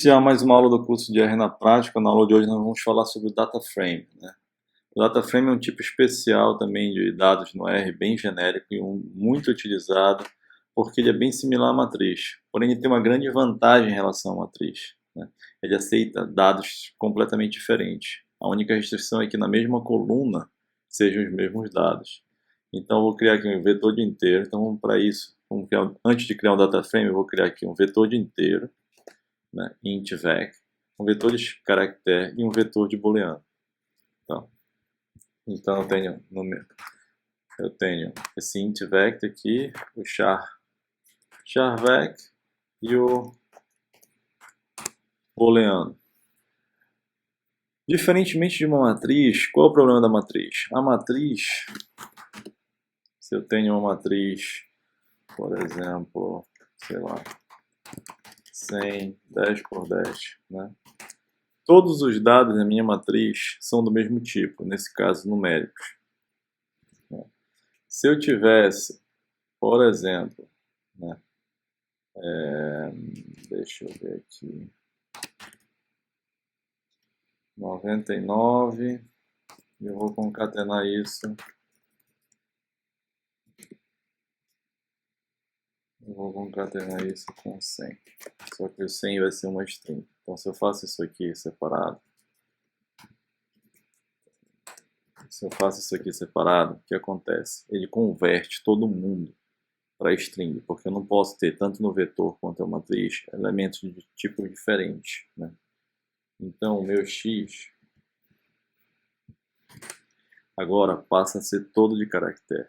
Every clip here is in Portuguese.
Iniciar mais uma aula do curso de R na prática. Na aula de hoje nós vamos falar sobre o data frame, né? O data frame é um tipo especial também de dados no R, bem genérico e muito utilizado, porque ele é bem similar à matriz, porém ele tem uma grande vantagem em relação à matriz, né? Ele aceita dados completamente diferentes. A única restrição é que na mesma coluna sejam os mesmos dados. Então eu vou criar aqui um vetor de inteiro. Então vamos para isso. Antes de criar um data frame, eu vou criar aqui um vetor de inteiro, né, int vec, um vetor de caractere e um vetor de booleano. Então eu tenho esse int vec aqui, o char vec e o booleano. Diferentemente de uma matriz, qual é o problema da matriz? A matriz, se eu tenho uma matriz, por exemplo, sei lá, 100, 10 por 10, né? Todos os dados da minha matriz são do mesmo tipo, nesse caso numéricos. Se eu tivesse, por exemplo, né, deixa eu ver aqui, 99, eu vou concatenar isso, com 100, só que o 100 vai ser uma string. Então se eu faço isso aqui separado, o que acontece? Ele converte todo mundo para string, porque eu não posso ter, tanto no vetor quanto na matriz, elementos de tipos diferentes, né? Então o meu x agora passa a ser todo de caractere,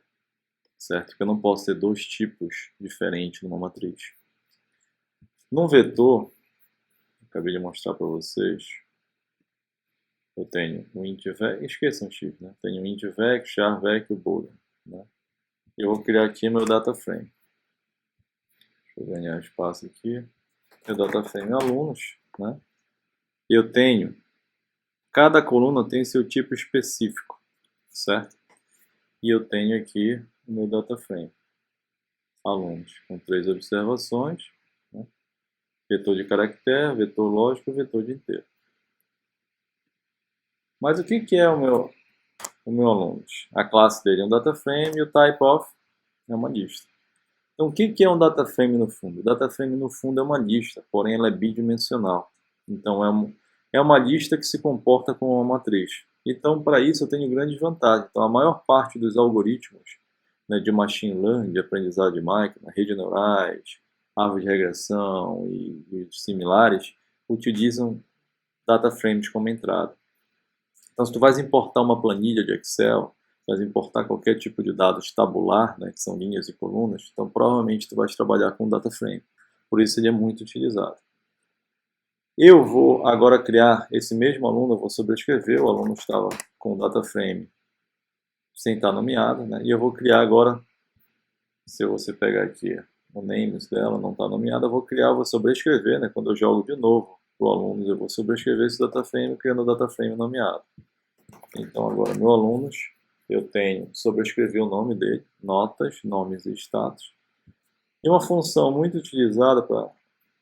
certo? Porque eu não posso ter dois tipos diferentes numa matriz. Num vetor, acabei de mostrar para vocês, eu tenho o int vec, esqueçam o x, né? Tenho o int vec, char vec e o boolean, né? Eu vou criar aqui meu data frame. Deixa eu ganhar espaço aqui. Meu data frame alunos, né? Eu tenho, cada coluna tem seu tipo específico, certo? E eu tenho aqui o meu data frame alunos, com 3 observações, né? Vetor de caractere, vetor lógico e vetor de inteiro. Mas o que é o meu alunos? A classe dele é um data frame e o type of é uma lista. Então o que é um data frame no fundo? O data frame no fundo é uma lista, porém ela é bidimensional. Então é uma lista que se comporta como uma matriz. Então para isso eu tenho grandes vantagens. Então a maior parte dos algoritmos, né, de machine learning, de aprendizado de máquina, redes neurais, árvore de regressão e similares, utilizam data frames como entrada. Então, se tu vais importar uma planilha de Excel, vais importar qualquer tipo de dados tabular, né, que são linhas e colunas, então provavelmente tu vais trabalhar com data frame. Por isso ele é muito utilizado. Eu vou agora criar esse mesmo aluno, eu vou sobrescrever, o aluno estava com o data frame sem estar nomeado, né, e eu vou criar agora, se você pegar aqui o names dela, não está nomeada, eu vou criar, eu vou sobrescrever, né, quando eu jogo de novo para o aluno, eu vou sobrescrever esse data frame criando o data frame nomeado. Então agora, meu alunos, eu tenho, sobrescrever o nome dele, notas, nomes e status. E uma função muito utilizada para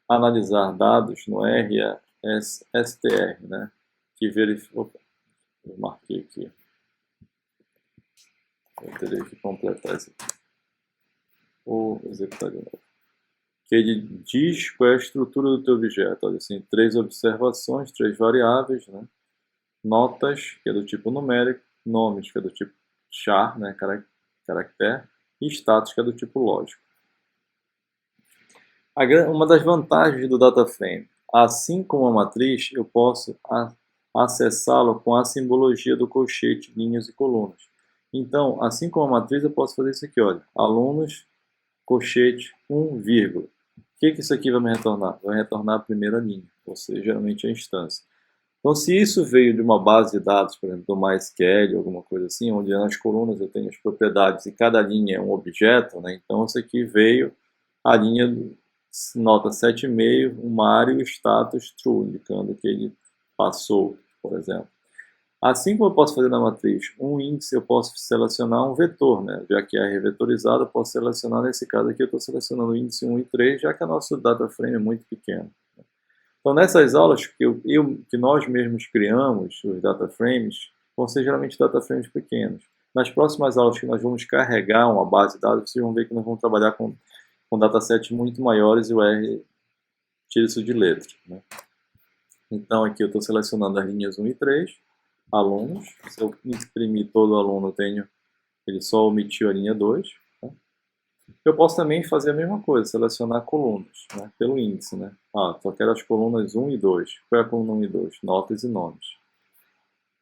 analisar dados no R é str, né? Que verifica, opa, eu marquei aqui. Eu teria que completar isso aqui. Ou executar de novo. Que ele diz qual é a estrutura do teu objeto. Olha assim, 3 observações, 3 variáveis, né? Notas, que é do tipo numérico, nomes, que é do tipo char, né, caractere, e status, que é do tipo lógico. Uma das vantagens do data frame, assim como a matriz, eu posso acessá-lo com a simbologia do colchete, linhas e colunas. Então, assim como a matriz, eu posso fazer isso aqui, olha, alunos, colchete, 1, vírgula. O que isso aqui vai me retornar? Vai retornar a primeira linha, ou seja, geralmente a instância. Então, se isso veio de uma base de dados, por exemplo, do MySQL, alguma coisa assim, onde nas colunas eu tenho as propriedades e cada linha é um objeto, né? Então, isso aqui veio a linha nota 7,5, o Mário status true, indicando que ele passou, por exemplo. Assim como eu posso fazer na matriz um índice, eu posso selecionar um vetor, né? Já que é revetorizado, eu posso selecionar, nesse caso aqui, eu estou selecionando o índice 1 e 3, já que o nosso data frame é muito pequeno. Então, nessas aulas que nós mesmos criamos, os data frames, vão ser geralmente data frames pequenos. Nas próximas aulas que nós vamos carregar uma base de dados, vocês vão ver que nós vamos trabalhar com datasets muito maiores e o R tira isso de letra, né? Então, aqui eu estou selecionando as linhas 1 e 3, alunos. Se eu imprimir todo o aluno, ele só omitiu a linha 2. Tá? Eu posso também fazer a mesma coisa, selecionar colunas, né, pelo índice. Né? Só quero as colunas 1 e 2. Qual é a coluna 1 e 2? Notas e nomes.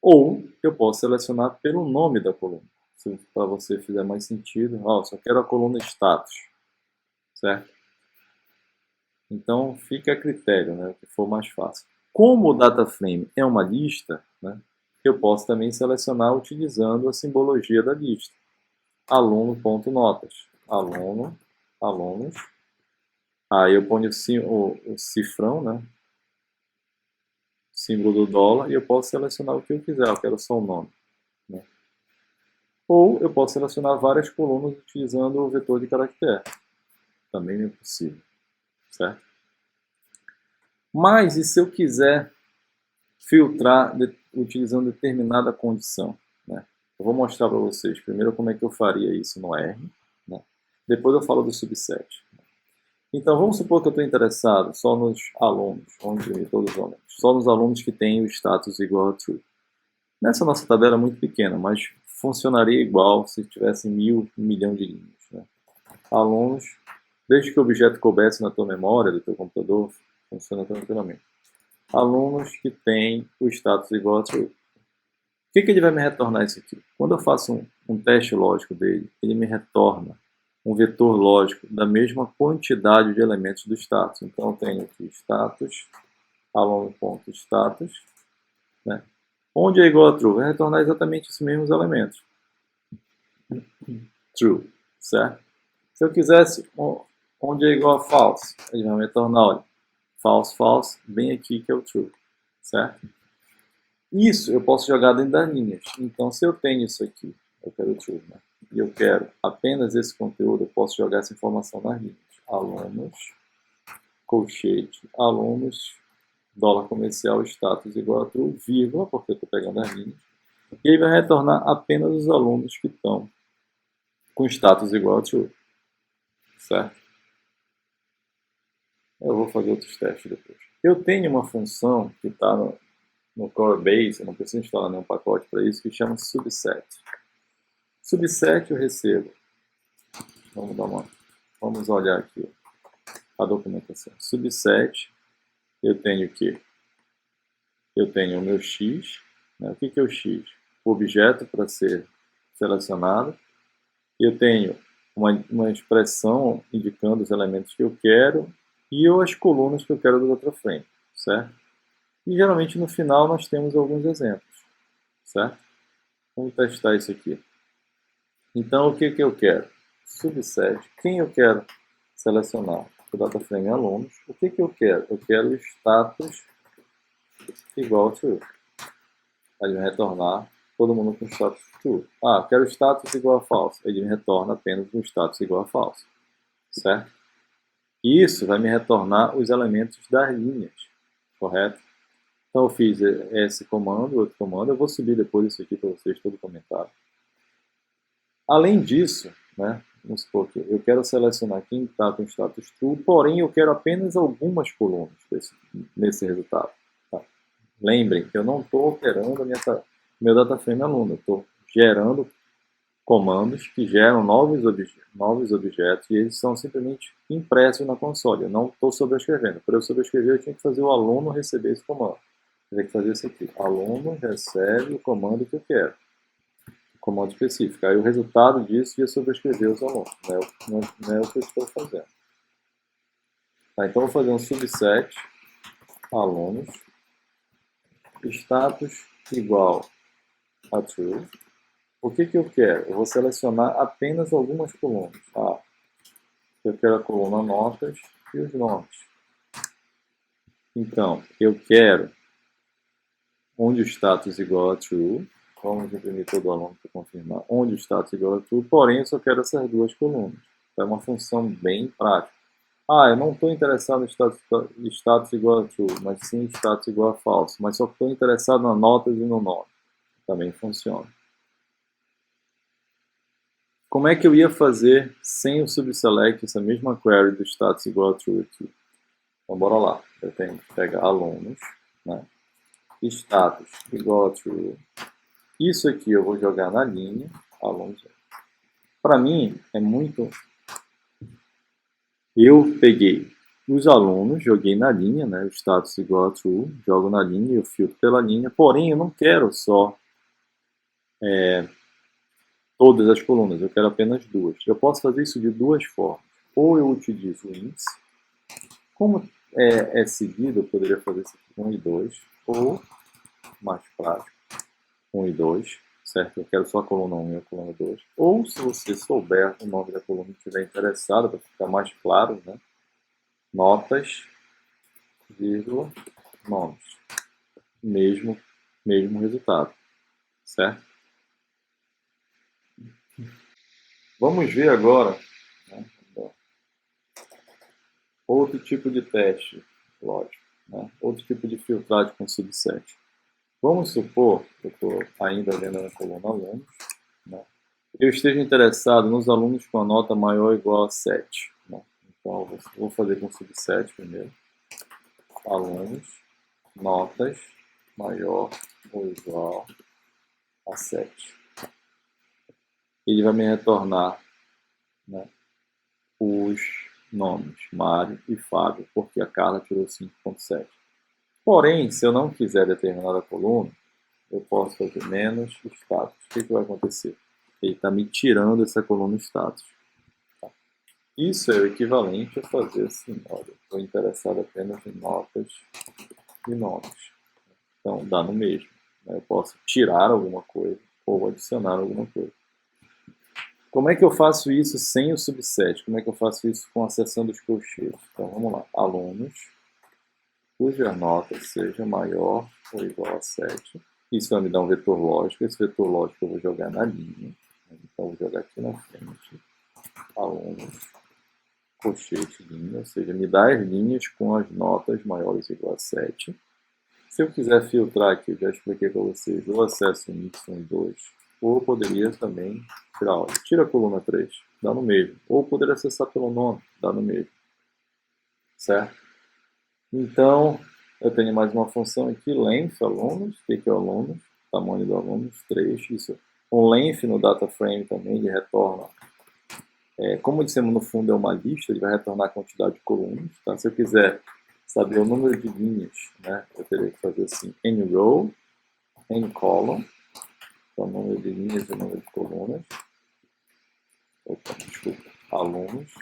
Ou eu posso selecionar pelo nome da coluna, se para você fizer mais sentido. Só quero a coluna status, certo? Então, fica a critério, né, o que for mais fácil. Como o data frame é uma lista, né, eu posso também selecionar utilizando a simbologia da lista. Aluno.notas. Alunos. Aí eu ponho o cifrão, né, símbolo do dólar, e eu posso selecionar o que eu quiser. Eu quero só o nome. Né? Ou eu posso selecionar várias colunas utilizando o vetor de caractere. Também é possível. Certo? Mas e se eu quiser filtrar utilizando determinada condição? Né? Eu vou mostrar para vocês primeiro como é que eu faria isso no R. Né? Depois eu falo do subset. Então vamos supor que eu estou interessado só nos alunos, vamos imprimir todos os alunos, só nos alunos que têm o status igual a true. Nessa nossa tabela é muito pequena, mas funcionaria igual se tivesse 1 milhão de linhas. Né? Alunos, desde que o objeto coubesse na tua memória do teu computador, funciona tranquilamente. Alunos que têm o status igual a true. O que ele vai me retornar isso aqui? Quando eu faço um teste lógico dele, ele me retorna um vetor lógico da mesma quantidade de elementos do status. Então eu tenho aqui status, aluno.status, né? Onde é igual a true? Vai retornar exatamente esses mesmos elementos. True, certo? Se eu quisesse onde é igual a false, ele vai me retornar, olha, false, bem aqui que é o true, certo? Isso eu posso jogar dentro das linhas. Então, se eu tenho isso aqui, eu quero o true, né? E eu quero apenas esse conteúdo, eu posso jogar essa informação nas linhas. Alunos, colchete, alunos, dólar comercial, status igual a true, vírgula, porque eu estou pegando as linhas. E ele vai retornar apenas os alunos que estão com status igual a true, certo? Eu vou fazer outros testes depois. Eu tenho uma função que está no Core Base, eu não preciso instalar nenhum pacote para isso, que chama subset. Subset eu recebo. Vamos olhar aqui a documentação. Subset, eu tenho o quê? Eu tenho o meu X. Né? O que é o X? O objeto para ser selecionado. Eu tenho uma expressão indicando os elementos que eu quero e as colunas que eu quero do data frame, certo? E geralmente no final nós temos alguns exemplos, certo? Vamos testar isso aqui. Então o que eu quero? Subset. Quem eu quero selecionar? O data frame alunos. O que eu quero? Eu quero o status igual a true. Ele vai retornar todo mundo com status true. Quero status igual a false. Ele me retorna apenas um status igual a false. Certo? E isso vai me retornar os elementos das linhas. Correto? Então eu fiz esse comando, outro comando. Eu vou subir depois isso aqui para vocês, todo comentário. Além disso, né, vamos supor que eu quero selecionar quem está com status true, porém eu quero apenas algumas colunas nesse resultado. Tá? Lembrem que eu não estou alterando meu data frame aluno, eu estou gerando comandos que geram novos objetos e eles são simplesmente impressos na console. Eu não estou sobrescrevendo. Para eu sobrescrever, eu tinha que fazer o aluno receber esse comando. Eu tenho que fazer isso aqui. Aluno recebe o comando que eu quero. Comando específico. Aí o resultado disso ia sobrescrever os alunos. Não é o que eu estou fazendo. Tá, então eu vou fazer um subset alunos status igual a true. O que eu quero? Eu vou selecionar apenas algumas colunas. Eu quero a coluna notas e os nomes. Então, eu quero onde o status igual a true. Vamos imprimir todo o aluno para confirmar onde o status igual a true. Porém, eu só quero essas duas colunas. É uma função bem prática. Ah, eu não estou interessado no status igual a true, mas sim status igual a false. Mas só estou interessado nas notas e no nome. Também funciona. Como é que eu ia fazer sem o subselect essa mesma query do status igual a true aqui? Então, bora lá. Eu tenho que pegar alunos, né? Status igual a true. Isso aqui eu vou jogar na linha, alunos. Para mim, é muito... Eu peguei os alunos, joguei na linha, né? O status igual a true, jogo na linha, eu filtro pela linha. Porém, eu não quero só todas as colunas, eu quero apenas duas. Eu posso fazer isso de duas formas. Ou eu utilizo o índice, como é seguido, eu poderia fazer isso aqui 1 e 2, ou, mais prático, 1 e 2, certo? Eu quero só a coluna 1 e a coluna 2. Ou, se você souber o nome da coluna e estiver interessado, para ficar mais claro, né? Notas, vírgula, nomes. Mesmo resultado, certo? Vamos ver agora, né? Outro tipo de teste, lógico, né? Outro tipo de filtragem com subset. Vamos supor que eu estou ainda vendo na coluna alunos, né? Eu esteja interessado nos alunos com a nota maior ou igual a 7. Né? Então, eu vou fazer com subset primeiro. Alunos, notas maior ou igual a 7. Ele vai me retornar, né, os nomes Mário e Fábio, porque a Carla tirou 5.7. Porém, se eu não quiser determinada coluna, eu posso fazer menos status. O que vai acontecer? Ele está me tirando essa coluna status. Isso é o equivalente a fazer assim, olha, estou interessado apenas em notas e nomes. Então, dá no mesmo. Né? Eu posso tirar alguma coisa ou adicionar alguma coisa. Como é que eu faço isso sem o subset? Como é que eu faço isso com acessando os colchetes? Então, vamos lá. Alunos, cuja nota seja maior ou igual a 7. Isso vai me dar um vetor lógico. Esse vetor lógico eu vou jogar na linha. Então, eu vou jogar aqui na frente. Alunos, colchete, linha, ou seja, me dá as linhas com as notas maiores ou igual a 7. Se eu quiser filtrar aqui, eu já expliquei para vocês, eu acesso em Y2, ou eu poderia também tirar, ó, tira a coluna 3, dá no mesmo. Ou eu poderia acessar pelo nome, dá no mesmo. Certo? Então, eu tenho mais uma função aqui, length, alunos. O que é o alunos? Tamanho do alunos, 3. Isso. O length no data frame também, ele retorna. Como dissemos no fundo é uma lista, ele vai retornar a quantidade de colunas. Tá? Se eu quiser saber o número de linhas, né, eu teria que fazer assim, n row, n column, então, o número de linhas e o número de colunas. Opa, desculpa, alunos.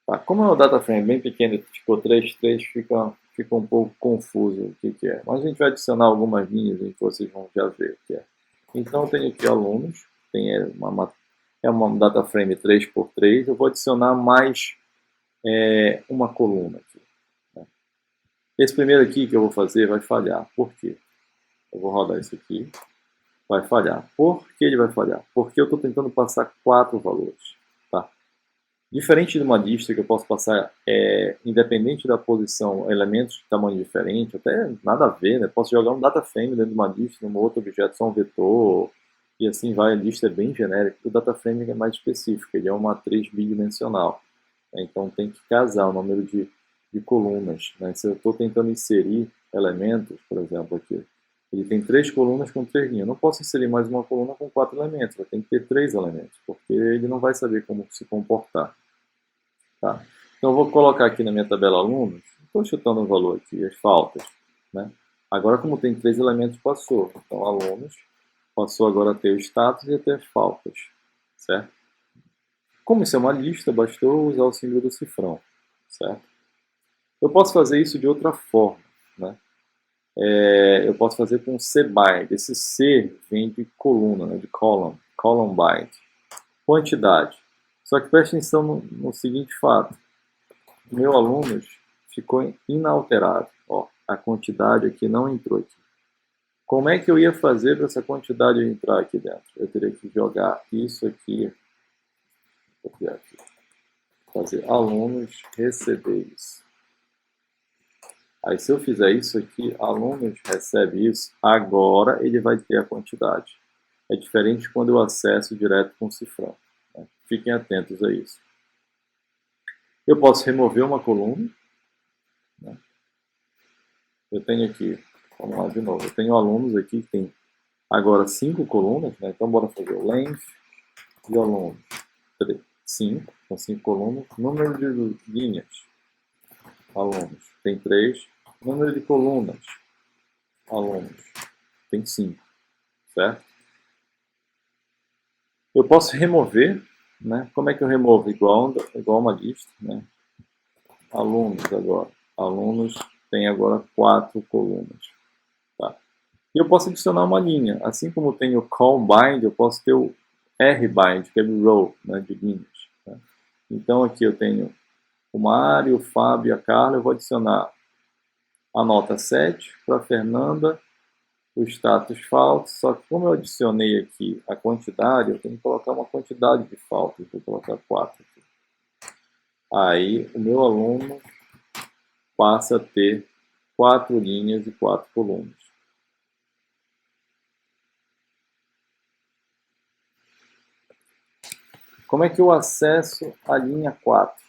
Tá, como é um data frame bem pequeno, ficou 3, 3, fica um pouco confuso o que é. Mas a gente vai adicionar algumas linhas e vocês vão já ver o que é. Então, eu tenho aqui alunos, tem uma data frame 3x3, eu vou adicionar mais uma coluna aqui. Né? Esse primeiro aqui que eu vou fazer vai falhar. Por quê? Eu vou rodar isso aqui. Vai falhar. Por que ele vai falhar? Porque eu estou tentando passar 4 valores. Tá? Diferente de uma lista que eu posso passar, independente da posição, elementos de tamanho diferente, até nada a ver, né? Posso jogar um data frame dentro de uma lista, num outro objeto, só um vetor, e assim vai. A lista é bem genérica. O data frame é mais específico, ele é uma matriz bidimensional. Né? Então tem que casar o número de colunas. Né? Se eu estou tentando inserir elementos, por exemplo, aqui, ele tem 3 colunas com 3 linhas. Eu não posso inserir mais uma coluna com 4 elementos. Eu tenho que ter 3 elementos, porque ele não vai saber como se comportar. Tá? Então, eu vou colocar aqui na minha tabela alunos. Estou chutando um valor aqui, as faltas. Né? Agora, como tem 3 elementos, passou. Então, alunos passou agora a ter o status e a ter as faltas. Certo? Como isso é uma lista, bastou usar o símbolo do cifrão. Certo? Eu posso fazer isso de outra forma. Né? Eu posso fazer com cbyte. Esse C vem de coluna, né? De column byte. Quantidade. Só que preste atenção no seguinte fato. Meu alunos ficou inalterado. Ó, a quantidade aqui não entrou aqui. Como é que eu ia fazer para essa quantidade entrar aqui dentro? Eu teria que jogar isso aqui. Vou copiar aqui. fazer alunos receber isso. Aí se eu fizer isso aqui, alunos recebe isso, agora ele vai ter a quantidade. É diferente quando eu acesso direto com o cifrão, né? Fiquem atentos a isso. Eu posso remover uma coluna, né? Eu tenho aqui, vamos lá de novo, eu tenho alunos aqui que tem agora 5 colunas, né? Então bora fazer o length de alunos, 5, são 5 colunas, número de linhas, alunos, tem 3, número de colunas, alunos, tem 5, certo? Eu posso remover, né? Como é que eu removo? Igual uma lista, né? Alunos agora. Alunos tem agora 4 colunas. Tá? E eu posso adicionar uma linha. Assim como tem o call bind, eu posso ter o rbind, que é do row, né? De linhas. Tá? Então aqui eu tenho o Mário, o Fábio e a Carla. Eu vou adicionar a nota 7 para a Fernanda, o status falso, só que como eu adicionei aqui a quantidade, eu tenho que colocar uma quantidade de faltas, vou colocar 4 aqui. Aí o meu aluno passa a ter 4 linhas e 4 colunas. Como é que eu acesso a linha 4?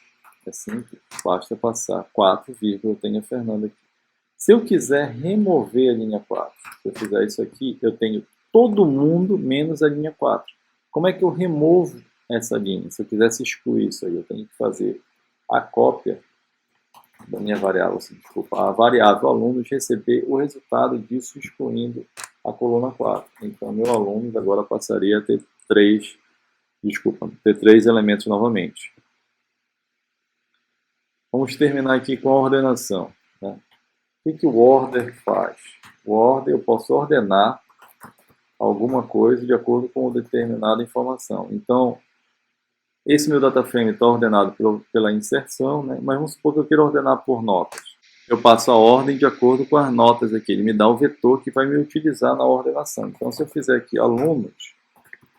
É simples, basta passar 4, eu tenho a Fernanda aqui. Se eu quiser remover a linha 4, se eu fizer isso aqui, eu tenho todo mundo menos a linha 4. Como é que eu removo essa linha? Se eu quisesse excluir isso aí, eu tenho que fazer a cópia da minha variável, desculpa, a variável alunos receber o resultado disso excluindo a coluna 4. Então, meu aluno agora passaria a ter 3 elementos novamente. Vamos terminar aqui com a ordenação, né? O que o order faz? O order, eu posso ordenar alguma coisa de acordo com determinada informação. Então, esse meu data frame está ordenado pela inserção, né? Mas vamos supor que eu queira ordenar por notas. Eu passo a ordem de acordo com as notas aqui. Ele me dá o vetor que vai me utilizar na ordenação. Então, se eu fizer aqui alunos,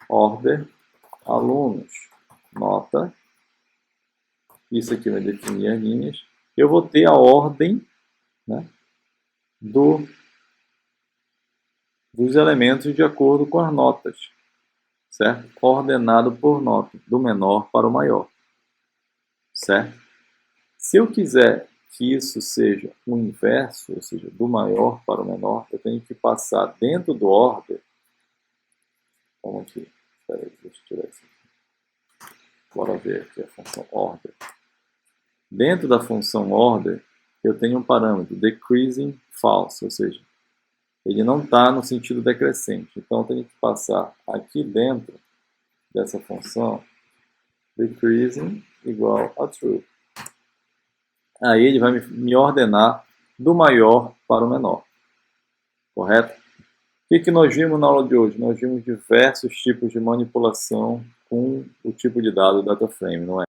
order, alunos, nota, isso aqui vai definir as linhas, eu vou ter a ordem, né, dos elementos de acordo com as notas, certo? Ordenado por nota, do menor para o maior, certo? Se eu quiser que isso seja o inverso, ou seja, do maior para o menor, eu tenho que passar dentro do order, vamos aqui, espera aí, deixa eu tirar isso aqui. Bora ver aqui a função order. Dentro da função order, eu tenho um parâmetro, decreasing false, ou seja, ele não está no sentido decrescente. Então, eu tenho que passar aqui dentro dessa função, decreasing igual a true. Aí ele vai me ordenar do maior para o menor. Correto? O que nós vimos na aula de hoje? Nós vimos diversos tipos de manipulação com o tipo de dado data frame, não é?